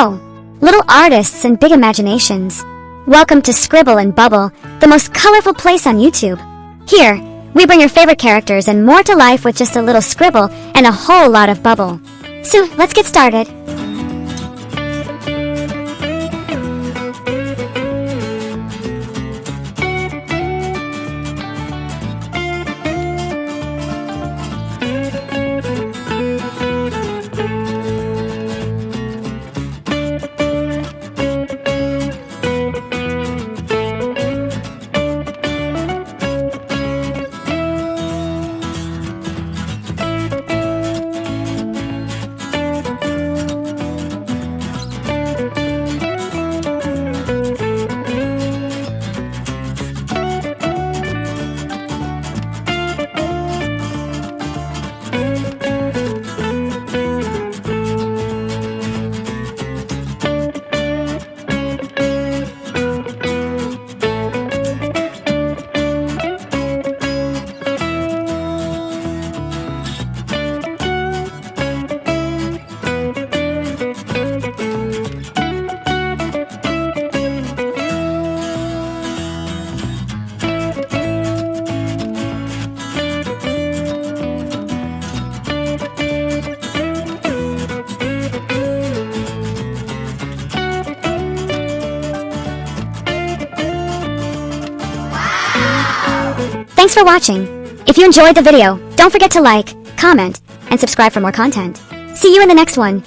Hello, little artists and big imaginations. Welcome to Scribble and Bubble, the most colorful place on YouTube. Here, we bring your favorite characters and more to life with just a little scribble and a whole lot of bubble. So, let's get started. Thanks for watching. If you enjoyed the video, don't forget to like, comment, and subscribe for more content. See you in the next one.